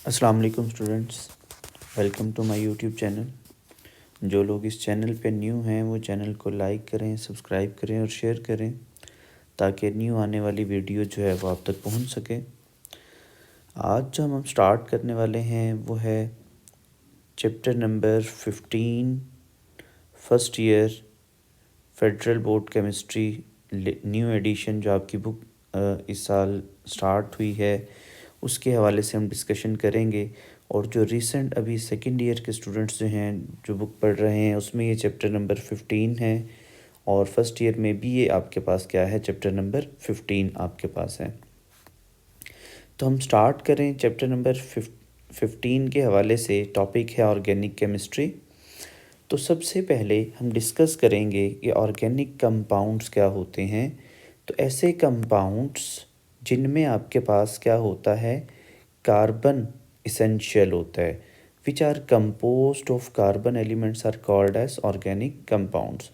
अस्सलाम वालेकुम students, welcome to my YouTube channel. जो लोग इस चैनल पे न्यू हैं वो चैनल को लाइक करें, सब्सक्राइब करें और शेयर करें ताकि न्यू आने वाली वीडियो जो है वो आप तक पहुंच सके। आज जो हम स्टार्ट करने वाले हैं वो है chapter number 15 first year federal board chemistry new edition जो आपकी बुक इस साल स्टार्ट हुई है उसके हवाले से हम डिस्कशन करेंगे। और जो रिसेंट अभी सेकेंड ईयर के स्टूडेंट्स जो हैं जो बुक पढ़ रहे हैं उसमें ये चैप्टर नंबर 15 है और फर्स्ट ईयर में भी ये आपके पास क्या है, चैप्टर नंबर 15 आपके पास है। तो हम स्टार्ट करें चैप्टर नंबर 15 के हवाले से। टॉपिक है ऑर्गेनिक केमिस्ट्री। तो सबसे पहले हम डिस्कस करेंगे कि ऑर्गेनिक कंपाउंड्स क्या होते हैं। तो ऐसे कंपाउंड्स जिनमें आपके पास क्या होता है, कार्बन इसेंशियल होता है, which are composed of carbon elements are called as organic compounds.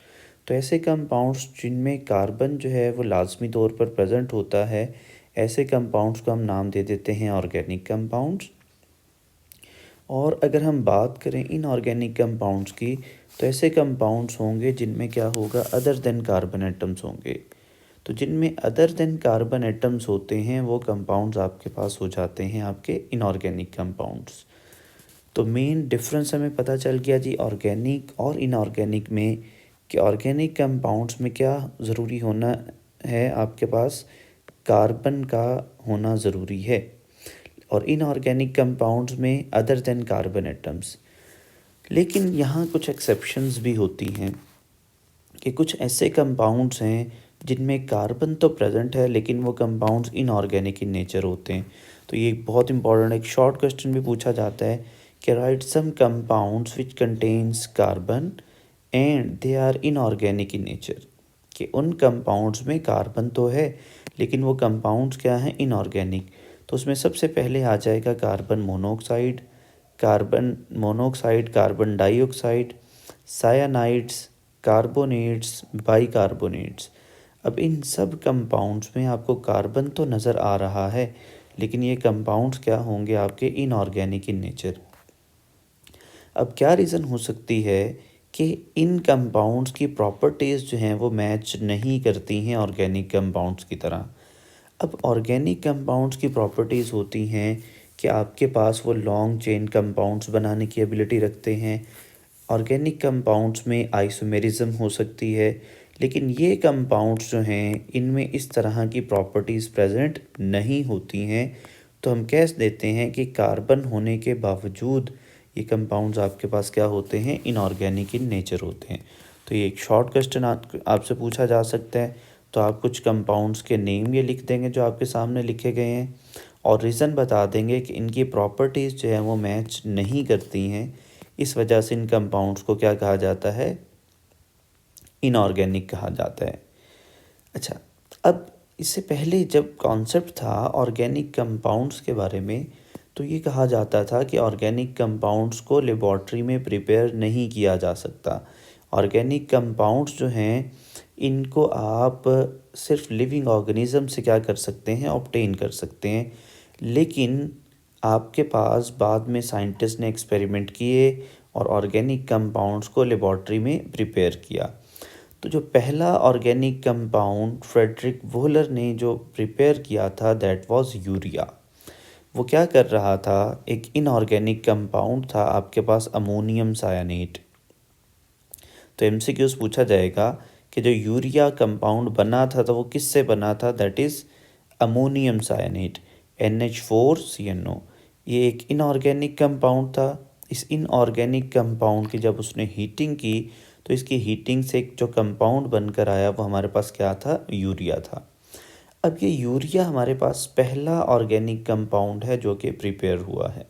तो ऐसे कंपाउंड्स जिनमें कार्बन जो है वो लाजमी तौर पर प्रेजेंट होता है, ऐसे कंपाउंड्स को हम नाम दे देते हैं ऑर्गेनिक कंपाउंड्स। और अगर हम बात करें इनऑर्गेनिक कंपाउंड्स की, तो ऐसे कंपाउंड्स होंगे जिनमें क्या होगा, अदर देन कार्बन एटम्स होंगे। तो जिनमें अदर देन कार्बन एटम्स होते हैं वो कंपाउंड्स आपके पास हो जाते हैं आपके इनऑर्गेनिक कंपाउंड्स। तो मेन डिफरेंस हमें पता चल गया जी ऑर्गेनिक और इनऑर्गेनिक में, कि ऑर्गेनिक कंपाउंड्स में क्या ज़रूरी होना है, आपके पास कार्बन का होना ज़रूरी है, और इनऑर्गेनिक कंपाउंड्स में अदर देन कार्बन एटम्स। लेकिन यहाँ कुछ एक्सेप्शंस भी होती हैं कि कुछ ऐसे कंपाउंड्स हैं जिनमें कार्बन तो प्रेजेंट है लेकिन वो कंपाउंड्स इनऑर्गेनिक इन नेचर होते हैं। तो ये बहुत इंपॉर्टेंट एक शॉर्ट क्वेश्चन भी पूछा जाता है कि write some compounds which contains carbon and they are inorganic in nature. कि उन कंपाउंड्स में कार्बन तो है लेकिन वो कंपाउंड्स क्या हैं, इनऑर्गेनिक। तो उसमें सबसे पहले आ जाएगा carbon monoxide, carbon dioxide, cyanides, carbonates, bicarbonates. अब इन सब कंपाउंड्स में आपको कार्बन तो नज़र आ रहा है लेकिन ये कंपाउंड्स क्या होंगे, आपके इनऑर्गेनिक इन नेचर। अब क्या रीज़न हो सकती है कि इन कंपाउंड्स की प्रॉपर्टीज़ जो हैं वो मैच नहीं करती हैं ऑर्गेनिक कंपाउंड्स की तरह। अब ऑर्गेनिक कंपाउंड्स की प्रॉपर्टीज़ होती हैं कि आपके पास वो लॉन्ग चेन कंपाउंड्स बनाने की एबिलिटी रखते हैं। ऑर्गेनिक कंपाउंड्स में आइसोमेरिज्म हो सकती है, लेकिन ये कंपाउंड्स जो हैं इनमें इस तरह की प्रॉपर्टीज़ प्रेजेंट नहीं होती हैं। तो हम कह देते हैं कि कार्बन होने के बावजूद ये कंपाउंड्स आपके पास क्या होते हैं, इनऑर्गेनिक इन नेचर होते हैं। तो ये एक शॉर्ट क्वेश्चन आपसे पूछा जा सकता है। तो आप कुछ कंपाउंड्स के नेम ये लिख देंगे जो आपके सामने लिखे गए हैं और रीज़न बता देंगे कि इनकी प्रॉपर्टीज़ जो है वो मैच नहीं करती हैं, इस वजह से इन कंपाउंड्स को क्या कहा जाता है, इनऑर्गेनिक कहा जाता है। अच्छा, अब इससे पहले जब कॉन्सेप्ट था ऑर्गेनिक कंपाउंड्स के बारे में, तो ये कहा जाता था कि ऑर्गेनिक कंपाउंड्स को लेबॉर्ट्री में प्रिपेयर नहीं किया जा सकता। ऑर्गेनिक कंपाउंड्स जो हैं इनको आप सिर्फ लिविंग ऑर्गेनिज्म से क्या कर सकते हैं, ऑब्टेन कर सकते हैं। लेकिन आपके पास बाद में साइंटिस्ट ने एक्सपेरिमेंट किए और ऑर्गेनिक कंपाउंड्स को लेबॉर्ट्री में प्रिपेयर किया। तो जो पहला ऑर्गेनिक कंपाउंड फ्रेडरिक वोहलर ने जो प्रिपेयर किया था दैट वाज यूरिया। वो क्या कर रहा था, एक इनऑर्गेनिक कंपाउंड था आपके पास, अमोनियम सायानेट। तो एमसीक्यूज पूछा जाएगा कि जो यूरिया कंपाउंड बना था तो वो किससे बना था, दैट इज़ अमोनियम सायानेट, NH4CnO। ये एक इनऑर्गेनिक कंपाउंड था। इस इनऑर्गेनिक कंपाउंड की जब उसने हीटिंग की तो इसकी हीटिंग से एक जो कंपाउंड बनकर आया वो हमारे पास क्या था, यूरिया था। अब ये यूरिया हमारे पास पहला ऑर्गेनिक कंपाउंड है जो कि प्रिपेयर हुआ है।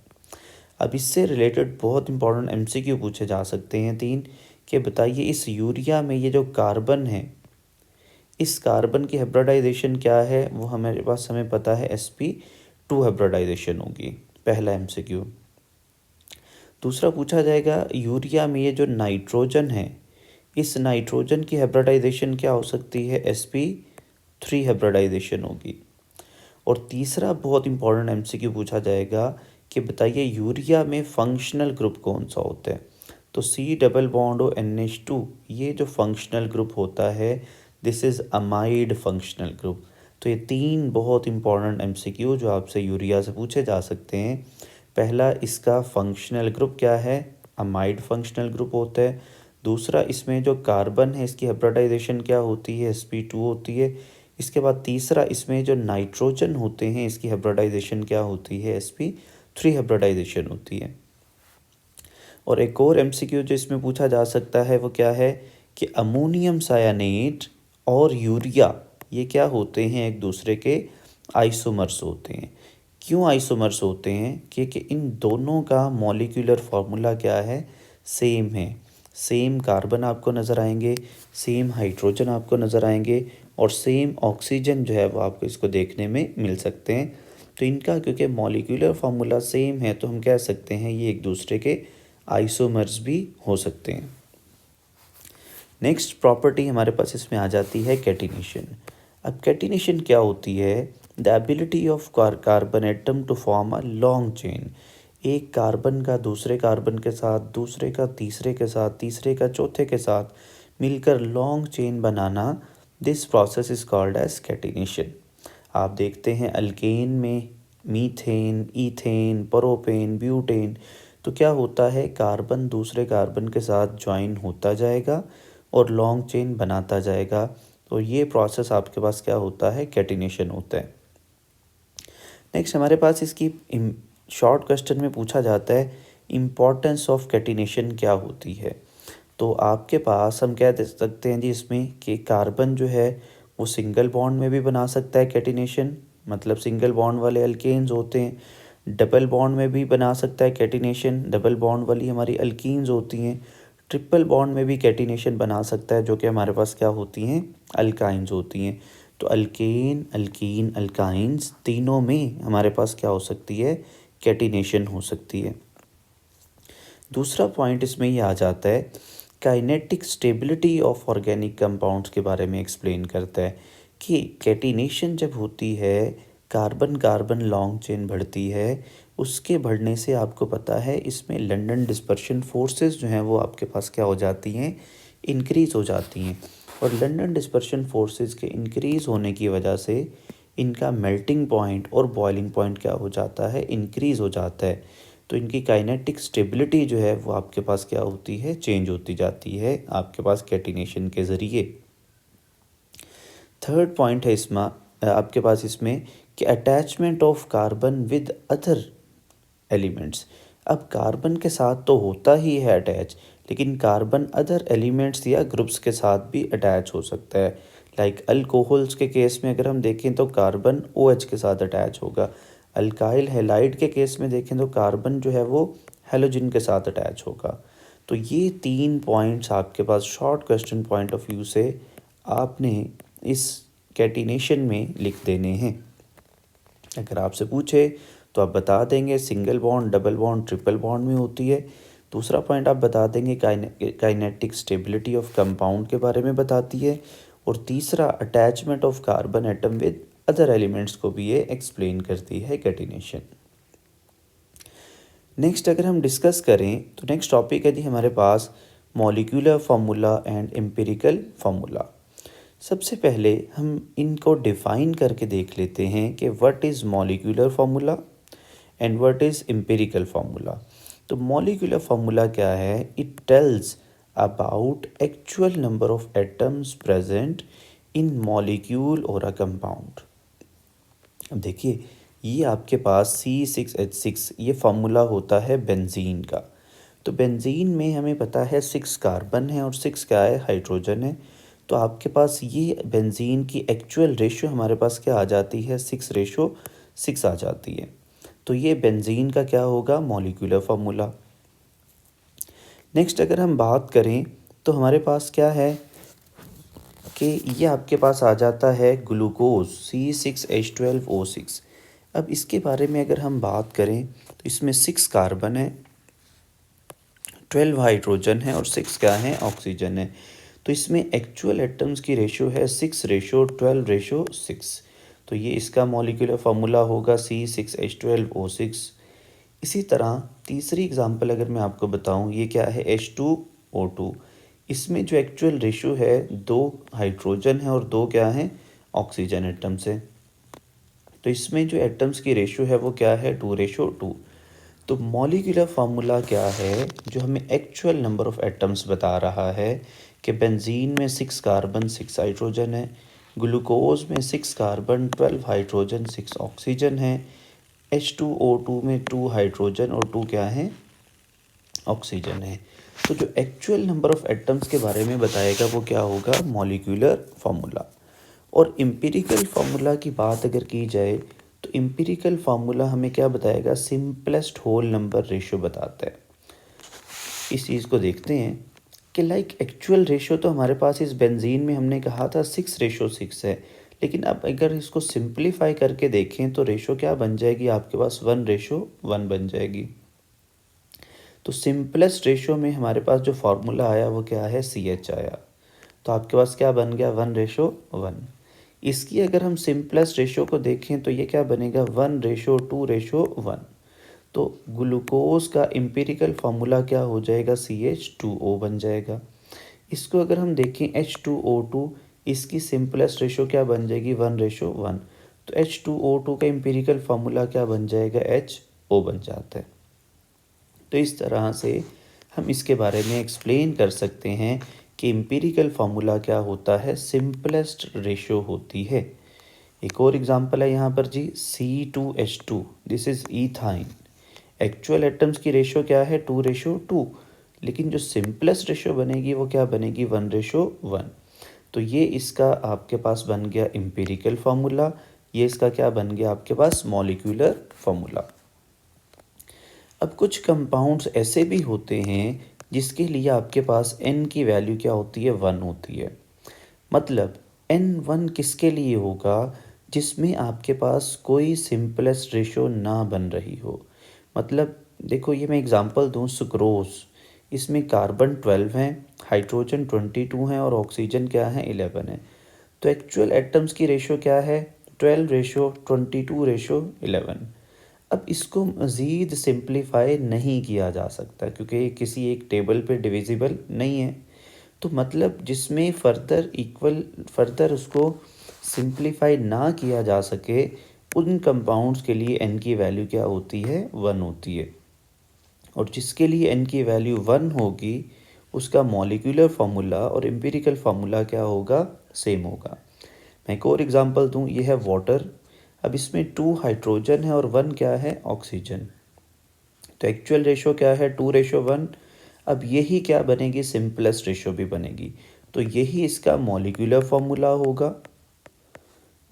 अब इससे रिलेटेड बहुत इंपॉर्टेंट एमसीक्यू पूछे जा सकते हैं तीन, कि बताइए इस यूरिया में ये जो कार्बन है, इस कार्बन की हाइब्रिडाइजेशन क्या है, वो हमारे पास हमें पता है sp2 हाइब्रिडाइजेशन होगी, पहला एमसीक्यू। दूसरा पूछा जाएगा यूरिया में ये जो नाइट्रोजन है, इस नाइट्रोजन की हाइब्रिडाइजेशन क्या हो सकती है, sp3 हाइब्रिडाइजेशन होगी। और तीसरा बहुत इंपॉर्टेंट एमसीक्यू पूछा जाएगा कि बताइए यूरिया में फंक्शनल ग्रुप कौन सा होता है। तो C++ ये जो फंक्शनल ग्रुप होता है, this is amide functional group. तो ये तीन बहुत इंपॉर्टेंट एमसीक्यू जो आपसे यूरिया से पूछे जा सकते हैं। पहला, इसका फंक्शनल ग्रुप क्या है, अमाइड फंक्शनल ग्रुप होता है। दूसरा, इसमें जो कार्बन है इसकी हाइब्रिडाइजेशन क्या होती है, sp2 होती है। इसके बाद तीसरा, इसमें जो नाइट्रोजन होते हैं इसकी हाइब्रिडाइजेशन क्या होती है, sp3 हाइब्रिडाइजेशन होती है। और एक और एमसीक्यू जो इसमें पूछा जा सकता है वो क्या है कि अमोनियम सायानेट और यूरिया ये क्या होते हैं, एक दूसरे के आइसोमर्स होते हैं। क्यों आइसोमर्स होते हैं, क्योंकि इन दोनों का मॉलिक्यूलर फार्मूला क्या है, सेम है। सेम कार्बन आपको नज़र आएंगे, सेम हाइड्रोजन आपको नज़र आएंगे और सेम ऑक्सीजन जो है वो आपको इसको देखने में मिल सकते हैं। तो इनका क्योंकि मॉलिक्यूलर फार्मूला सेम है तो हम कह सकते हैं ये एक दूसरे के आइसोमर्स भी हो सकते हैं। नेक्स्ट प्रॉपर्टी हमारे पास इसमें आ जाती है कैटिनेशन। अब कैटिनेशन क्या होती है, the ability of carbon atom to form a long chain. एक कार्बन का दूसरे कार्बन के साथ, दूसरे का तीसरे के साथ, तीसरे का चौथे के साथ मिलकर लॉन्ग चेन बनाना, this process is called as catenation. आप देखते हैं अल्केन में मीथेन, ईथेन, प्रोपेन, ब्यूटेन, तो क्या होता है, कार्बन दूसरे कार्बन के साथ ज्वाइन होता जाएगा और लॉन्ग चेन बनाता जाएगा। तो ये प्रोसेस आपके पास क्या होता है, कैटिनेशन होता है। नेक्स्ट हमारे पास इसकी शॉर्ट क्वेश्चन में पूछा जाता है इम्पोर्टेंस ऑफ कैटिनेशन क्या होती है। तो आपके पास हम कह दे सकते हैं जी इसमें कि कार्बन जो है वो सिंगल बॉन्ड में भी बना सकता है कैटिनेशन, मतलब सिंगल बॉन्ड वाले अल्केन्स होते हैं। डबल बॉन्ड में भी बना सकता है कैटिनेशन, डबल बॉन्ड वाली हमारी अल्कीन्स होती हैं। ट्रिपल बॉन्ड में भी कैटिनेशन बना सकता है जो कि हमारे पास क्या होती हैं, अल्काइंस होती हैं। तो अल्केन, अल्कीन, अल्काइंस तीनों में हमारे पास क्या हो सकती है, कैटिनेशन हो सकती है। दूसरा पॉइंट इसमें ये आ जाता है kinetic stability of organic compounds के बारे में एक्सप्लेन करता है कि कैटिनेशन जब होती है, कार्बन कार्बन लॉन्ग चेन बढ़ती है, उसके बढ़ने से आपको पता है इसमें लंदन डिस्पर्शन फोर्सेस जो हैं वो आपके पास क्या हो जाती हैं, इंक्रीज़ हो जाती हैं। और लंदन डिस्पर्शन फोर्सेस के इंक्रीज़ होने की वजह से इनका मेल्टिंग पॉइंट और बॉइलिंग पॉइंट क्या हो जाता है, इंक्रीज़ हो जाता है। तो इनकी काइनेटिक स्टेबिलिटी जो है वो आपके पास क्या होती है, चेंज होती जाती है आपके पास कैटिनेशन के ज़रिए। थर्ड पॉइंट है इसमें आपके पास इसमें कि attachment of carbon with other elements. अब कार्बन के साथ तो होता ही है अटैच, लेकिन कार्बन अदर एलिमेंट्स या ग्रुप्स के साथ भी अटैच हो सकता है। लाइक अल्कोहल्स के केस में अगर हम देखें तो कार्बन OH के साथ अटैच होगा। अल्काइल हैलाइड के केस में देखें तो कार्बन जो है वो हेलोजन के साथ अटैच होगा। तो ये तीन पॉइंट्स आपके पास short question point of view से आपने इस कैटिनेशन में लिख देने हैं। अगर आपसे पूछे तो आप बता देंगे single bond, double bond, triple bond में होती है। दूसरा पॉइंट आप बता देंगे काइनेटिक स्टेबिलिटी ऑफ कंपाउंड के बारे में बताती है। और तीसरा attachment of carbon atom with other elements को भी ये एक्सप्लेन करती है कैटिनेशन। नेक्स्ट अगर हम डिस्कस करें तो नेक्स्ट टॉपिक है जी हमारे पास molecular formula and empirical formula. सबसे पहले हम इनको डिफ़ाइन करके देख लेते हैं कि what is molecular formula and what is empirical formula. तो मॉलिक्यूलर फार्मूला क्या है, it tells about actual number of atoms present in molecule और अ कंपाउंड। अब देखिए ये आपके पास C6H6 ये फार्मूला होता है बेंजीन का। तो बेंजीन में हमें पता है 6 कार्बन है और 6 क्या है, हाइड्रोजन है। तो आपके पास ये बेंजीन की एक्चुअल रेशियो हमारे पास क्या आ जाती है, 6:6 आ जाती है। तो ये बेंजीन का क्या होगा, मॉलिक्यूलर फार्मूला। नेक्स्ट अगर हम बात करें तो हमारे पास क्या है कि ये आपके पास आ जाता है ग्लूकोज C6H12O6। अब इसके बारे में अगर हम बात करें तो इसमें 6 कार्बन है, 12 हाइड्रोजन है और 6 क्या है, ऑक्सीजन है। तो इसमें एक्चुअल एटम्स की रेशियो है 6:12:6। तो ये इसका मॉलिक्यूलर फार्मूला होगा C6H12O6। इसी तरह तीसरी एग्जांपल अगर मैं आपको बताऊं, ये क्या है H2O2। इसमें जो एक्चुअल रेशो है 2 हाइड्रोजन है और 2 क्या है ऑक्सीजन एटम्स है। तो इसमें जो एटम्स की रेशो है वो क्या है 2:2। तो मॉलिक्यूलर फार्मूला क्या है जो हमें एक्चुअल नंबर ऑफ एटम्स बता रहा है कि बेंजीन में 6 कार्बन 6 हाइड्रोजन है, ग्लूकोज में 6 कार्बन 12 हाइड्रोजन 6 ऑक्सीजन है, H2O2 में 2 हाइड्रोजन और 2 क्या है ऑक्सीजन है। तो जो एक्चुअल नंबर ऑफ एटम्स के बारे में बताएगा वो क्या होगा मॉलिक्यूलर फार्मूला। और एम्पिरिकल फार्मूला की बात अगर की जाए तो एम्पिरिकल फार्मूला हमें क्या बताएगा, सिंपलेस्ट होल नंबर रेशो बताता है। इस चीज़ को देखते हैं कि लाइक एक्चुअल रेशो तो हमारे पास इस बेंजीन में हमने कहा था 6:6 है, लेकिन अब अगर इसको सिंप्लीफाई करके देखें तो रेशो क्या बन जाएगी, आपके पास 1:1 बन जाएगी। तो सिंपलेस्ट रेशो में हमारे पास जो फार्मूला आया वो क्या है CH आया। तो आपके पास क्या बन गया 1:1। इसकी अगर हम सिंपलेस्ट रेशो को देखें तो ये क्या बनेगा 1:2:1। तो ग्लूकोज का एम्पिरिकल फार्मूला क्या हो जाएगा CH2O बन जाएगा। इसको अगर हम देखें H2O2, इसकी सिंपलेस्ट रेशो क्या बन जाएगी 1:1। तो H2O2 का एम्पिरिकल फार्मूला क्या बन जाएगा HO बन जाता है। तो इस तरह से हम इसके बारे में एक्सप्लेन कर सकते हैं कि एम्पिरिकल फार्मूला क्या होता है, सिंपलेस्ट रेशो होती है। एक और एग्जांपल है यहाँ पर जी C2H2, this is ethyne. Actual atoms की रेशो क्या है 2:2, लेकिन जो सिंपलेस्ट रेशो बनेगी वो क्या बनेगी 1:1। तो ये इसका आपके पास बन गया एम्पिरिकल फार्मूला, ये इसका क्या बन गया आपके पास मॉलिक्यूलर फार्मूला। अब कुछ कंपाउंड्स ऐसे भी होते हैं जिसके लिए आपके पास n की वैल्यू क्या होती है 1 होती है। मतलब N1 किसके लिए होगा, जिसमें आपके पास कोई सिंपलेस्ट रेशो ना बन रही हो। मतलब देखो ये मैं एग्जांपल दूं, सुक्रोज, इसमें कार्बन 12 हैं, हाइड्रोजन 22 हैं और ऑक्सीजन क्या है 11 है। तो एक्चुअल एटम्स की रेशो क्या है 12:22:11। अब इसको मज़ीद सिंप्लीफाई नहीं किया जा सकता क्योंकि किसी एक टेबल पे डिविजिबल नहीं है। तो मतलब जिसमें फर्दर उसको सिंप्लीफाई ना किया जा सके, उन कंपाउंड्स के लिए n की वैल्यू क्या होती है 1 होती है। और जिसके लिए n की वैल्यू 1 होगी उसका मॉलिक्यूलर फार्मूला और एम्पिरिकल फार्मूला क्या होगा, सेम होगा। मैं एक और एग्जांपल दूं, ये है वाटर। अब इसमें 2 हाइड्रोजन है और 1 क्या है ऑक्सीजन। तो एक्चुअल रेशो क्या है 2:1। अब यही क्या बनेगी सिंपलेस्ट रेशो भी बनेगी। तो यही इसका मॉलिक्यूलर फार्मूला होगा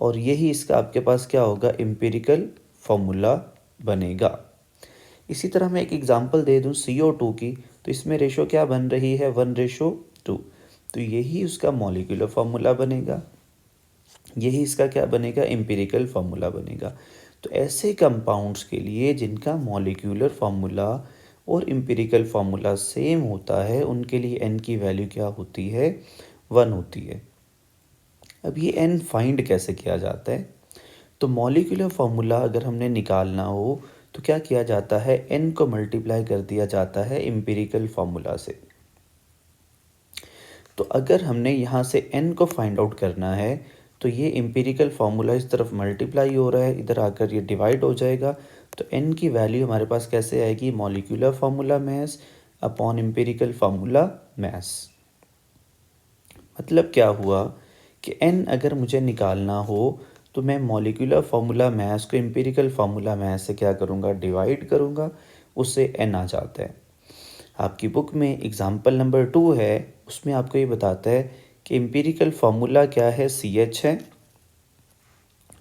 और यही इसका आपके पास क्या होगा एम्पिरिकल फार्मूला बनेगा। इसी तरह मैं एक एग्जांपल दे दूं CO2 की, तो इसमें रेशो क्या बन रही है 1:2। तो यही उसका मॉलिक्यूलर फार्मूला बनेगा, यही इसका क्या बनेगा एम्पिरिकल फार्मूला बनेगा। तो ऐसे कंपाउंड्स के लिए जिनका मॉलिक्यूलर फार्मूला और एम्पिरिकल फार्मूला सेम होता है, उनके लिए n की वैल्यू क्या होती है 1 होती है। अब ये n फाइंड कैसे किया जाता है, तो मॉलिक्यूलर फार्मूला अगर हमने निकालना हो तो क्या किया जाता है, n को मल्टीप्लाई कर दिया जाता है एम्पिरिकल फार्मूला से। तो अगर हमने यहाँ से n को फाइंड आउट करना है तो ये एम्पिरिकल फार्मूला इस तरफ मल्टीप्लाई हो रहा है, इधर आकर ये डिवाइड हो जाएगा। तो n की वैल्यू हमारे पास कैसे आएगी, molecular formula mass upon empirical formula mass. मतलब क्या हुआ कि n अगर मुझे निकालना हो तो मैं मॉलिक्यूलर फार्मूला मास को एम्पिरिकल फार्मूला मास से क्या करूँगा, डिवाइड करूँगा, उससे n आ जाता है। आपकी बुक में एग्जाम्पल नंबर 2 है, उसमें आपको ये बताता है कि एम्पिरिकल फार्मूला क्या है CH है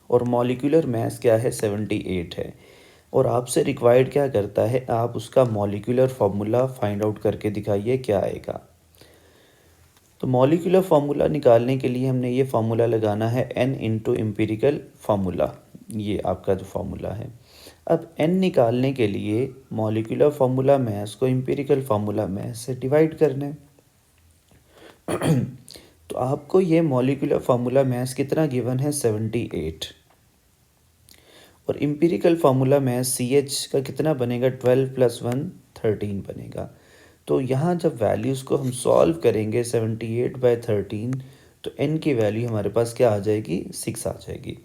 और मॉलिक्यूलर मास क्या है 78 है। और आपसे रिक्वायर्ड क्या करता है, आप उसका मॉलिक्यूलर फार्मूला फाइंड आउट करके दिखाइए क्या आएगा। तो मॉलिक्यूलर फार्मूला निकालने के लिए हमने ये फार्मूला लगाना है n इंटू एम्पिरिकल फार्मूला, ये आपका जो फार्मूला है। अब n निकालने के लिए मॉलिक्यूलर फार्मूला मास को एम्पिरिकल फार्मूला मास से डिवाइड करना है। तो आपको ये मॉलिक्यूलर फार्मूला मास कितना गिवन है 78। और इम्पीरिकल फार्मूला में CH का कितना बनेगा, 12 + 1 13 बनेगा। तो यहाँ जब वैल्यूज़ को हम सॉल्व करेंगे 78/13, तो n की वैल्यू हमारे पास क्या आ जाएगी, 6 आ जाएगी।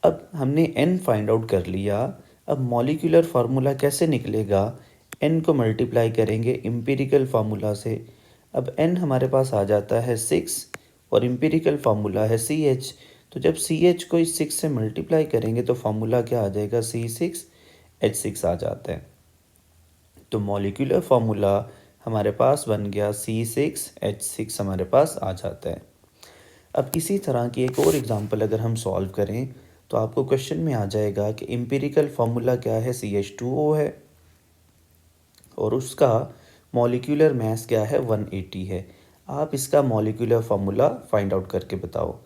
अब हमने n फाइंड आउट कर लिया। अब मॉलिक्यूलर फार्मूला कैसे निकलेगा, n को मल्टीप्लाई करेंगे इम्पीरिकल फार्मूला से। अब n हमारे पास आ जाता है 6 और इम्पीरिकल फार्मूला है CH। तो जब CH को इस 6 से मल्टीप्लाई करेंगे तो फार्मूला क्या आ जाएगा, C6H6 आ जाता है। तो मॉलिक्यूलर फार्मूला हमारे पास बन गया C6H6 हमारे पास आ जाता है। अब इसी तरह की एक और एग्जांपल अगर हम सॉल्व करें तो आपको क्वेश्चन में आ जाएगा कि इम्पीरिकल फार्मूला क्या है, CH2O है और उसका मॉलिक्यूलर मास क्या है, 180 है। आप इसका मॉलिक्यूलर फार्मूला फाइंड आउट करके बताओ।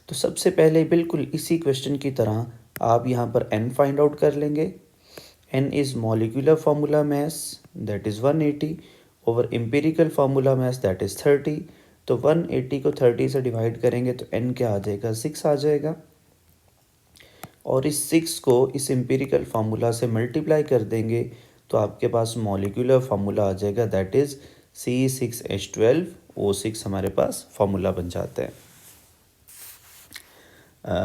तो सबसे पहले बिल्कुल इसी क्वेश्चन की तरह आप यहाँ पर n फाइंड आउट कर लेंगे। n is molecular formula mass that is 180 over empirical formula mass that is 30। तो 180 को 30 से डिवाइड करेंगे तो n क्या आ जाएगा, 6 आ जाएगा। और इस 6 को इस एम्पिरिकल फार्मूला से मल्टीप्लाई कर देंगे तो आपके पास मॉलिक्यूलर फार्मूला आ जाएगा दैट इज़ C6H12O6 हमारे पास फार्मूला बन जाता है।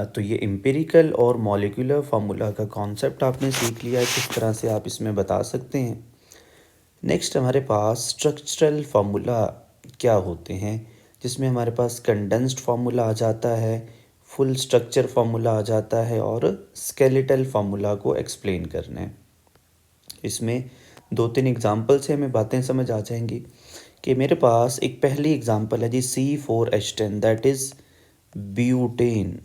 तो ये एम्पिरिकल और मॉलिक्यूलर फार्मूला का कॉन्सेप्ट आपने सीख लिया है, किस तरह से आप इसमें बता सकते हैं। नेक्स्ट हमारे पास स्ट्रक्चरल फार्मूला क्या होते हैं, जिसमें हमारे पास कंडेंस्ड फार्मूला आ जाता है, फुल स्ट्रक्चर फार्मूला आ जाता है और स्केलेटल फार्मूला को एक्सप्लेन करना है। इसमें 2-3 एग्जांपल से हमें बातें समझ आ जाएंगी कि मेरे पास एक पहली एग्जांपल है जी C4H10 दैट इज़ ब्यूटेन।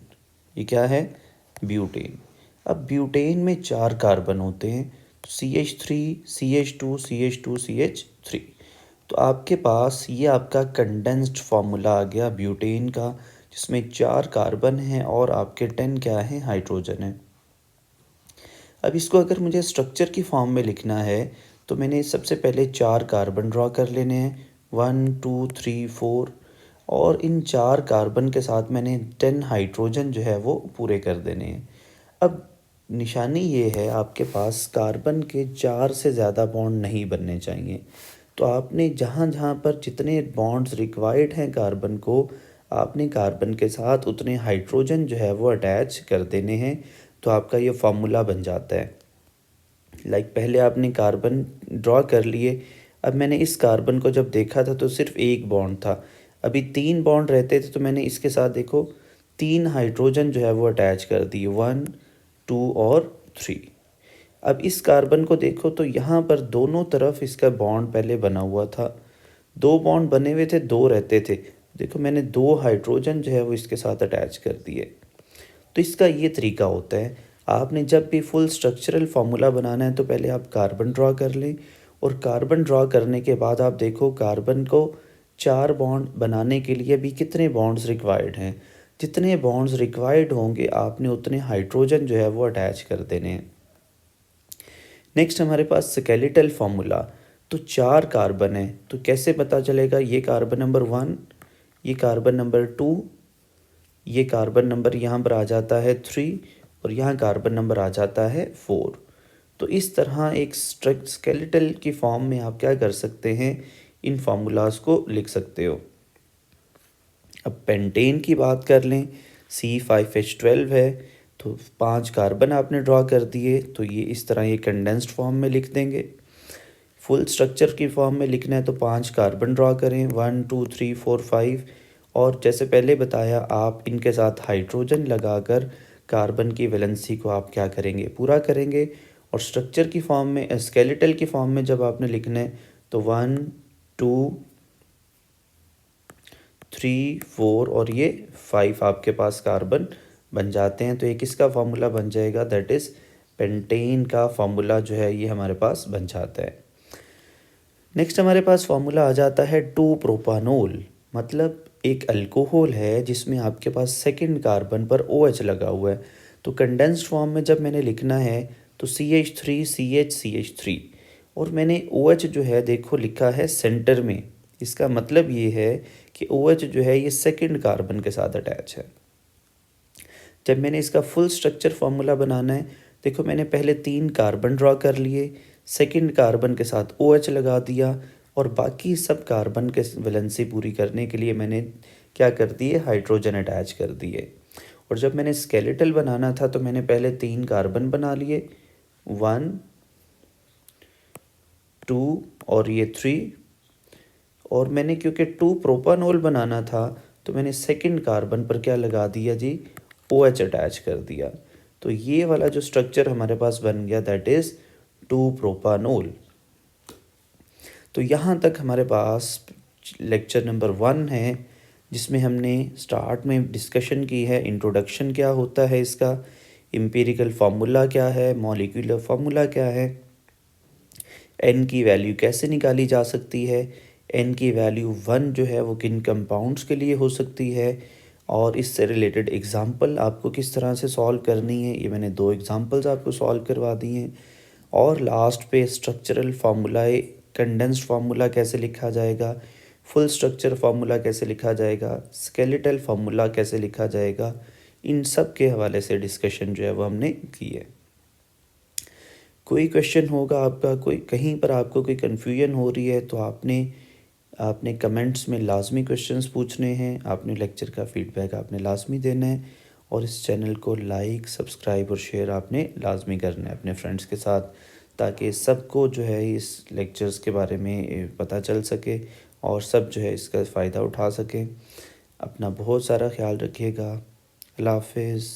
ये क्या है, ब्यूटेन। अब ब्यूटेन में 4 कार्बन होते हैं, तो CH3 CH2 CH2 CH3। तो आपके पास ये आपका कंडेंस्ड फार्मूला आ गया ब्यूटेन का, जिसमें 4 कार्बन हैं और आपके 10 क्या हैं, हाइड्रोजन है। अब इसको अगर मुझे स्ट्रक्चर की फॉर्म में लिखना है तो मैंने सबसे पहले 4 कार्बन ड्रॉ कर लेने हैं, 1 2 3 4। और इन 4 कार्बन के साथ मैंने 10 हाइड्रोजन जो है वो पूरे कर देने हैं। अब निशानी ये है, आपके पास कार्बन के 4 से ज़्यादा बॉन्ड नहीं बनने चाहिए। तो आपने जहाँ जहाँ पर जितने बॉन्ड्स रिक्वायर्ड हैं कार्बन को, आपने कार्बन के साथ उतने हाइड्रोजन जो है वो अटैच कर देने हैं। तो आपका ये फार्मूला बन जाता है। पहले आपने कार्बन ड्रॉ कर लिए। अब मैंने इस कार्बन को जब देखा था तो सिर्फ एक बॉन्ड था, अभी 3 बॉन्ड रहते थे तो मैंने इसके साथ देखो 3 हाइड्रोजन जो है वो अटैच कर दिए, 1 2 और 3। अब इस कार्बन को देखो तो यहाँ पर दोनों तरफ इसका बॉन्ड पहले बना हुआ था, 2 बॉन्ड बने हुए थे, 2 रहते थे। देखो मैंने 2 हाइड्रोजन जो है वो इसके साथ अटैच कर दिए। तो इसका ये तरीका होता है, आपने जब भी फुल स्ट्रक्चरल फार्मूला बनाना है तो पहले आप कार्बन ड्रॉ कर लें, और कार्बन ड्रॉ करने के बाद आप देखो कार्बन को 4 बॉन्ड बनाने के लिए भी कितने बॉन्ड्स रिक्वायर्ड हैं। जितने बॉन्ड्स रिक्वायर्ड होंगे आपने उतने हाइड्रोजन जो है वो अटैच कर देने हैं। नेक्स्ट हमारे पास स्केलेटल फार्मूला। तो 4 कार्बन है तो कैसे पता चलेगा, ये कार्बन नंबर 1, ये कार्बन नंबर 2, ये कार्बन नंबर यहाँ पर आ जाता है 3 और यहाँ कार्बन नंबर आ जाता है 4। तो इस तरह एक स्केलेटल की फॉर्म में आप क्या कर सकते हैं, इन फार्मूलाज को लिख सकते हो। अब पेंटेन की बात कर लें, C5H12 है तो 5 कार्बन आपने ड्रॉ कर दिए, तो ये इस तरह ये कंडेंस्ड फॉर्म में लिख देंगे। फुल स्ट्रक्चर की फॉर्म में लिखना है तो 5 कार्बन ड्रॉ करें, 1 2 3 4 5। और जैसे पहले बताया, आप इनके साथ हाइड्रोजन लगाकर कार्बन की वैलेंसी को आप क्या करेंगे, पूरा करेंगे। और स्ट्रक्चर की फॉर्म में, स्केलेटल की फॉर्म में जब आपने लिखना है तो 1 2 3 4 और ये 5 आपके पास कार्बन बन जाते हैं। तो एक इसका फार्मूला बन जाएगा दैट इज़ पेंटेन का फार्मूला जो है ये हमारे पाच बन जाता है। नेक्स्ट हमारे पास फार्मूला आ जाता है 2 प्रोपानोल। मतलब एक अल्कोहल है जिसमें आपके पास सेकंड कार्बन पर OH लगा हुआ है। तो कंडेंस्ड फॉर्म में जब मैंने लिखना है तो CH3 CH CH3 और मैंने OH जो है देखो लिखा है सेंटर में। इसका मतलब ये है कि OH जो है ये सेकंड कार्बन के साथ अटैच है। जब मैंने इसका फुल स्ट्रक्चर फार्मूला बनाना है, देखो मैंने पहले 3 कार्बन ड्रॉ कर लिए, सेकंड कार्बन के साथ OH लगा दिया और बाकी सब कार्बन के वैलेंसी पूरी करने के लिए मैंने क्या कर दिए, हाइड्रोजन अटैच कर दिए। और जब मैंने स्केलेटल बनाना था तो मैंने पहले 3 कार्बन बना लिए, 1 2 और ये 3, और मैंने क्योंकि 2 प्रोपानोल बनाना था तो मैंने सेकंड कार्बन पर क्या लगा दिया जी, OH अटैच कर दिया। तो ये वाला जो स्ट्रक्चर हमारे पास बन गया दैट इज़ 2 प्रोपानोल। तो यहाँ तक हमारे पास लेक्चर नंबर 1 है, जिसमें हमने स्टार्ट में डिस्कशन की है, इंट्रोडक्शन क्या होता है इसका, एम्पिरिकल फार्मूला क्या है, मॉलिक्यूलर फार्मूला क्या है, n की वैल्यू कैसे निकाली जा सकती है, n की वैल्यू 1 जो है वो किन कंपाउंड्स के लिए हो सकती है, और इससे रिलेटेड एग्जांपल आपको किस तरह से सॉल्व करनी है, ये मैंने 2 एग्जांपल्स आपको सॉल्व करवा दी हैं। और लास्ट पे स्ट्रक्चरल फार्मूलाए, कंडेंस्ड फार्मूला कैसे लिखा जाएगा, फुल स्ट्रक्चर फार्मूला कैसे लिखा जाएगा, स्केलेटल फार्मूला कैसे लिखा जाएगा, इन सब के हवाले से डिस्कशन जो है वो हमने की है। कोई क्वेश्चन होगा आपका, कोई कहीं पर आपको कोई कन्फ्यूजन हो रही है तो आपने कमेंट्स में लाजमी क्वेश्चंस पूछने हैं, आपने लेक्चर का फीडबैक आपने लाजमी देना है, और इस चैनल को लाइक, सब्सक्राइब और शेयर आपने लाजमी करना है अपने फ्रेंड्स के साथ, ताकि सबको जो है इस लेक्चर्स के बारे में पता चल सके और सब जो है इसका फ़ायदा उठा सकें। अपना बहुत सारा ख्याल रखिएगा। अल्लाह हाफिज़।